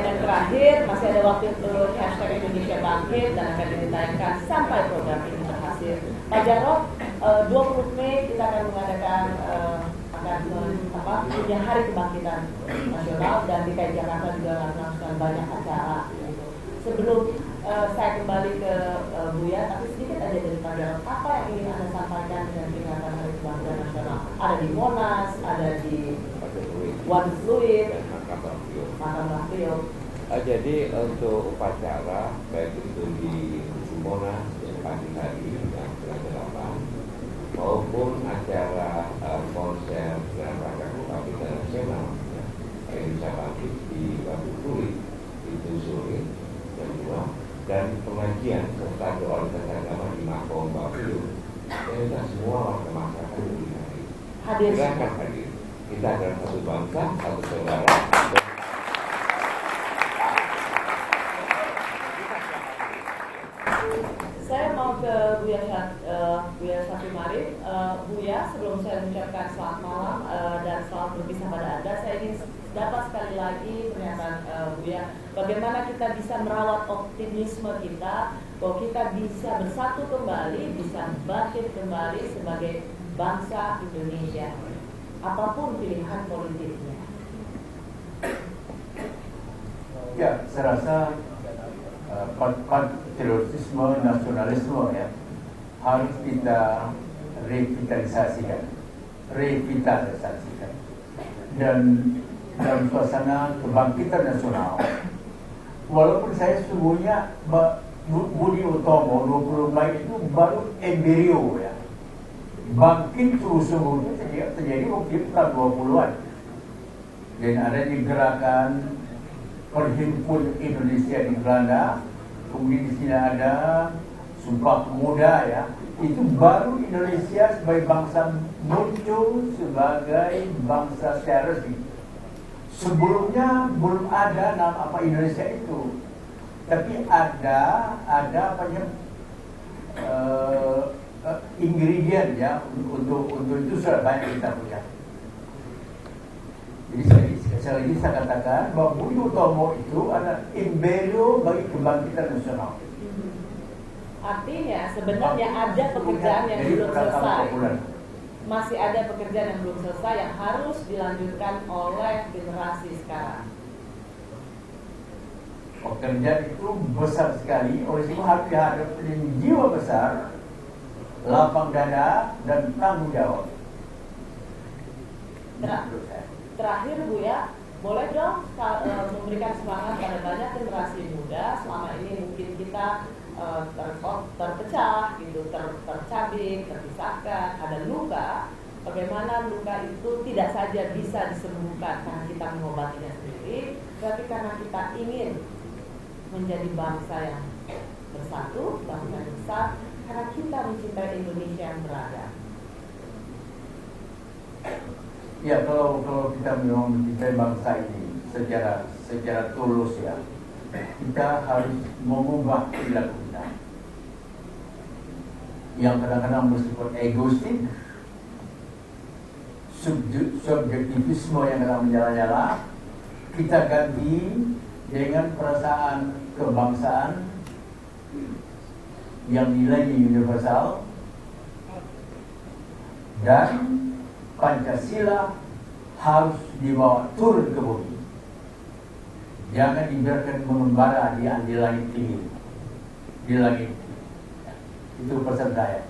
yang terakhir, masih ada waktu untuk hashtag Indonesia Bangkit dan akan ditayangkan sampai program ini berhasil. Pak Jarod, 20 Mei kita akan mengadakan punya Hari Kebangkitan Nasional dan DKI Jakarta juga akan melakukan banyak acara. Sebelum saya kembali ke Buya, tapi sedikit aja dari Pak Jarod, apa yang ingin Anda sampaikan dengan peringatan Hari Kebangkitan Nasional? Ada di Monas, ada di Waduk Fluid, Makam Bangkit. Jadi untuk upacara baik itu di Monas pagi hari yang terakhir maupun acara konser dan rangka kebangkitan nasional Indonesia Bangkit di Waduk Fluid itu sore jam 2 dan pengajian serta doa agama di Makom Bangkit. Kita semua warga masyarakat hadir. Silakan hadir. Kita adalah satu bangsa, satu saudara. Saya mau ke Buya Syafiee Marif. Buya, sebelum saya mengucapkan selamat malam dan selamat berpisah pada Anda, saya ingin dapat sekali lagi pernyataan Buya, bagaimana kita bisa merawat optimisme kita, bahwa kita bisa bersatu kembali, bisa bangkit kembali sebagai bangsa Indonesia, apapun pilihan politiknya. Ya, saya rasa patriotisme, nasionalisme ya harus kita revitalisasikan, dan dalam suasana kebangkitan nasional. Walaupun saya sesungguhnya Budi Utomo 20 Mei itu baru embrio ya. Bangkit sesungguhnya terjadi waktu itu tahun 20-an. Dan ada di gerakan Perhimpun Indonesia di Belanda, kemudian di sini ada Sumpah Pemuda ya. Itu baru Indonesia sebagai bangsa muncul sebagai bangsa secara resmi. Sebelumnya belum ada nama apa Indonesia itu, tapi ada ingredient ya untuk itu sudah banyak kita punya. Jadi sekali lagi saya katakan bahwa Budi Utomo itu adalah embrio bagi kebangkitan nasional. Artinya sebenarnya ada pekerjaan yang belum selesai. Masih ada pekerjaan yang belum selesai yang harus dilanjutkan oleh generasi sekarang. Pekerjaan itu besar sekali, oleh sebab harus dihadapi dengan jiwa besar, lapang dada dan tanggung jawab. Terakhir Buya, boleh dong memberikan semangat pada banyak generasi muda. Selama ini mungkin kita terpecah, gitu, tercabik, terpisahkan, ada luka. Bagaimana luka itu tidak saja bisa disembuhkan karena kita mengobatinya sendiri, tapi karena kita ingin menjadi bangsa yang bersatu, bangsa yang besar, karena kita mencintai Indonesia yang beragam. Ya, kalau kita memang mencintai bangsa ini secara tulus ya, kita harus mengubah perilaku kita yang kadang-kadang bersifat egoistik, subjektivisme yang kadang menyala-nyala. Kita ganti dengan perasaan kebangsaan yang nilainya universal, dan Pancasila harus dibawa turun ke bumi. Jangan dibiarkan mengembara di langit tinggi, di langit. Itu pesan saya.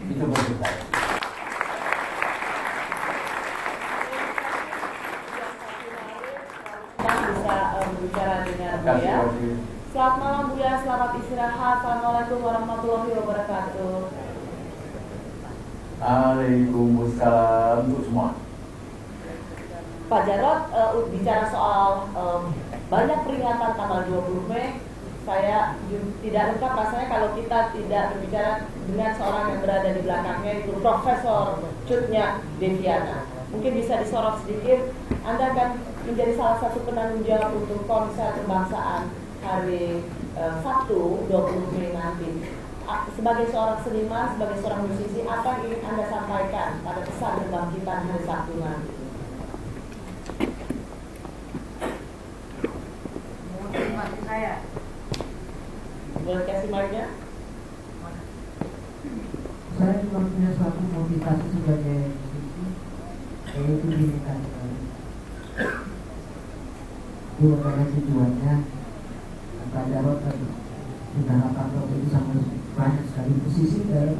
Itu pesan saya. Bisa berbicara dengan Buya. Selamat malam Buya, selamat istirahat. Assalamualaikum warahmatullahi wabarakatuh. Waalaikumsalam untuk semua. Pak Jarod, bicara soal banyak peringatan tanggal 20 Mei, saya tidak lengkap rasanya kalau kita tidak berbicara dengan seorang yang berada di belakangnya, itu Profesor Cutnya Deviana. Mungkin bisa disorot sedikit, Anda akan menjadi salah satu penanggung jawab untuk konser kebangsaan hari Sabtu 20 Mei nanti. Sebagai seorang seniman, sebagai seorang musisi, apa yang ingin Anda sampaikan pada pesan kebangkitan hari Sabtu nanti? Boleh kasih mic-nya? Saya cuma punya suatu motivasi sebagai musisi, yaitu gini kan, itu adalah tujuannya Pak Jarod kan sudah 8 tahun itu sama banyak sekali musisi dan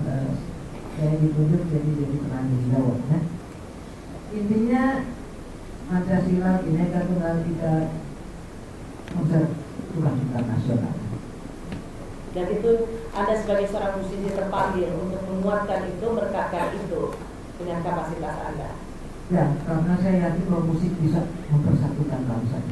saya ditunjuk jadi penanggung jawabnya. Intinya Pancasila, Bhinneka Tunggal Ika, konser bukan tingkat nasional. Dan itu Anda sebagai seorang musisi terpanggil untuk menguatkan itu, merekatkan itu dengan kapasitas Anda. Ya, karena saya yakin bahwa musik bisa mempersatukan bangsa.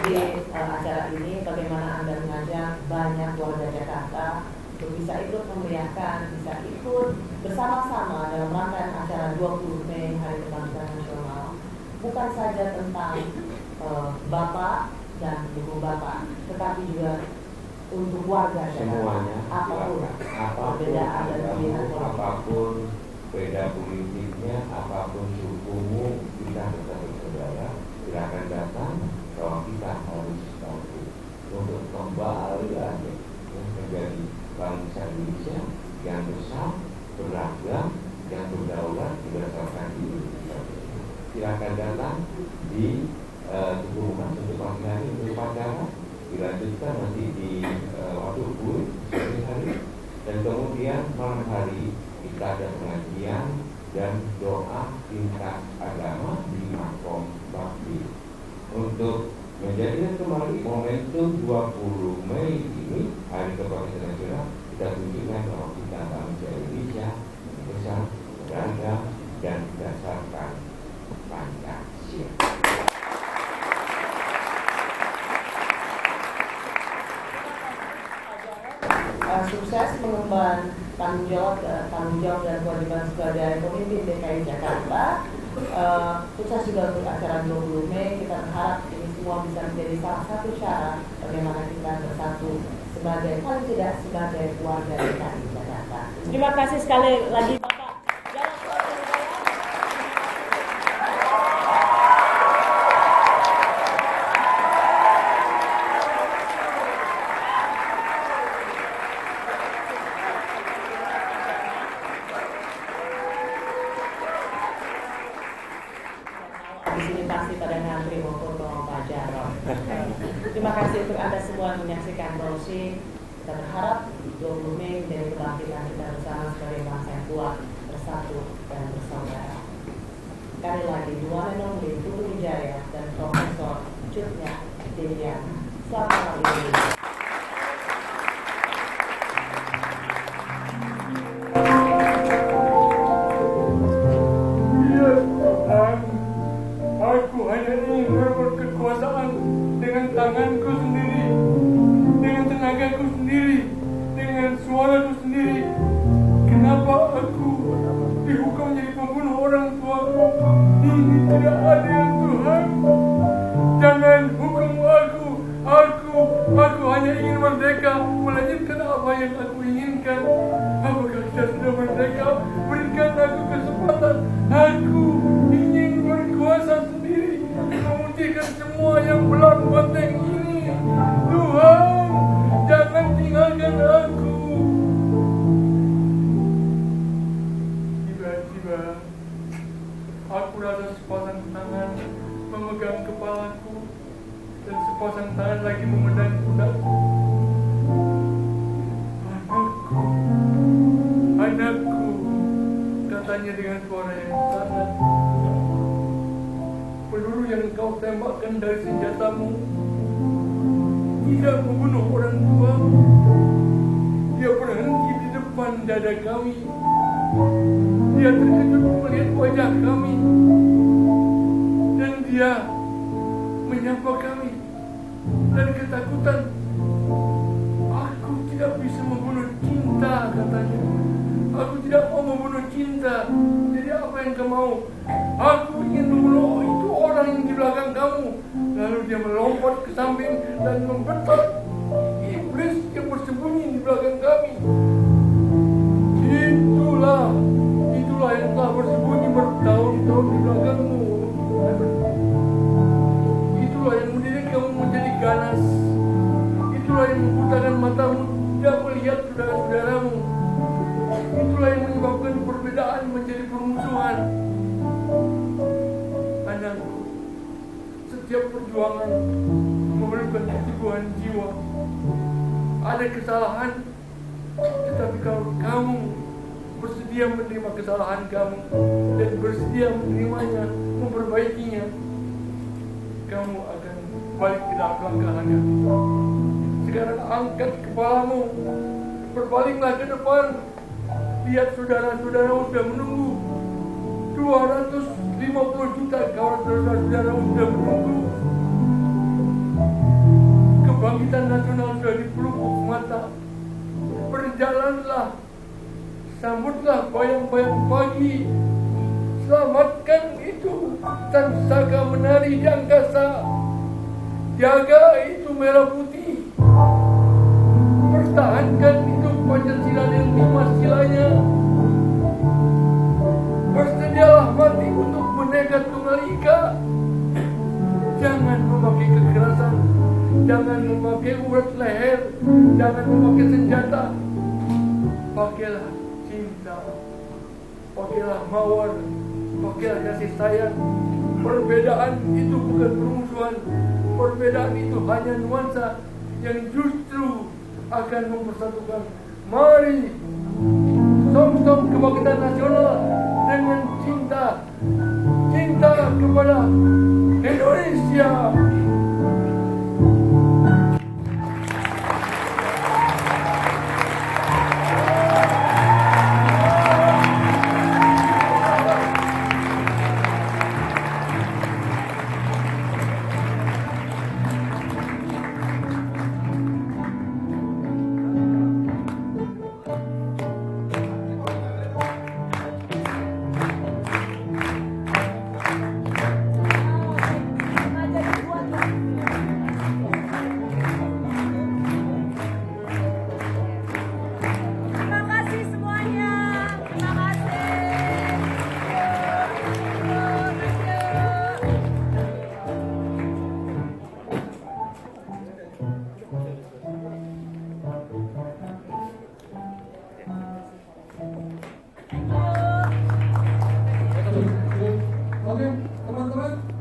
Di acara ini bagaimana Anda mengajak banyak warga Jakarta untuk bisa ikut memeriahkan, bisa ikut bersama-sama dalam rangkaian acara 20 Mei Hari Kebangkitan Nasional. Bukan saja tentang Bapak dan Ibu Bapak, tetapi juga untuk warga Jakarta. Semuanya, Apapun perbedaan dan pilihan politik. apapun beda politiknya, apapun sukumu, kita tetap bersaudara. Silakan datang, kalau kita harus tahu untuk kembali lagi menjadi bangsa Indonesia yang besar, beragam, yang berdaulat berdasarkan Indonesia. Silakan datang di Tugu Umas untuk pagi hari untuk upacara, dilanjutkan nanti di waktu bulan sore hari, dan kemudian malam hari kita ada pengajian dan doa lintas agama di Makom Bakti untuk menjadikan kembali momentum 20 Mei ini Hari Kebangkitan Nasional. Kita tunjukkan bahwa kita bangsa Indonesia besar, beragam, dan berdasarkan Pancasila. Sukses mengemban tanggung jawab dan kewajiban sebagai pemimpin DKI Jakarta. Sukses juga untuk acara 20 Mei. Kita berharap ini semua bisa menjadi salah satu cara bagaimana kita bersatu sebagai, paling tidak sebagai warga DKI Jakarta. Terima kasih sekali lagi Bapak Jarod Saiful Hidayat. Di sini pasti pada ngantri mau foto Pak Jarod. Terima kasih untuk Anda semua yang menyaksikan Browsing. Kita berharap 20 Mei menjadi kebangkitan kita bersama sebagai bangsa yang kuat, bersatu dan bersaudara. Sekali lagi, dua nomor Putu Wijaya dan Profesor Cutnya Deviana. Selamat malam. Aku hanya ingin merebut kekuasaan dengan tanganku sendiri, dengan tenagaku sendiri, dengan suaraku sendiri. Kenapa aku dihukum menjadi pembunuh orang tuaku? Ini tidak adil, Tuhan. Jangan hukum aku. Aku hanya ingin merdeka, melanjutkan apa yang aku inginkan. Apakah kita sudah merdeka? Berikan aku kesempatan. Aku ingin berkuasa sendiri, memutihkan semua yang belum penting ini. Tuhan, jangan tinggalkan aku. Tiba-tiba aku rasa sepasang tangan memegang kepalaku dan sepasang tangan lagi memandang pundakku. Anakku, katanya dengan suara yang sangat. Peluru yang kau tembakkan dari senjatamu tidak membunuh orang tua. Dia berhenti di depan dada kami. Dia terkejut melihat wajah kami, dan dia menyapa kami dan ketakutan. Aku tidak bisa membunuh cinta, katanya. Aku tidak mau membunuh cinta. Jadi apa yang kau mau? Aku ingin membunuh itu orang yang di belakang kamu. Lalu dia melompat ke samping dan membentak iblis yang bersembunyi di belakang kami. Itulah yang telah bersembunyi bertahun-tahun di belakangmu. setiap perjuangan memerlukan keteguhan jiwa. Ada kesalahan, tetapi kalau kamu bersedia menerima kesalahan kamu dan bersedia menerimanya, memperbaikinya, kamu akan balik ke dalam langkah Anda. Sekarang angkat kepalamu, berbalinglah ke depan. Lihat saudara-saudara sudah menunggu. 250 juta kawan saudara-saudara sudah menunggu. Kebangkitan nasional sudah di pelupuk mata. Berjalanlah, sambutlah bayang-bayang pagi. Selamatkan itu Sansaka menari di angkasa. Jaga itu merah putih. Pertahankan itu Pancasila dan 5 silanya. Bersedialah mati untuk Bhinneka Tunggal Ika. Jangan memakai kekerasan, jangan memakai urat leher, jangan memakai senjata. Pakailah cinta, pakailah mawar, pakailah kasih sayang. Perbedaan itu bukan permusuhan. Perbedaan itu hanya nuansa yang justru akan mempersatukan. Mari song-song kebangkitan nasional dengan cinta kepada Indonesia. Oke, teman-teman.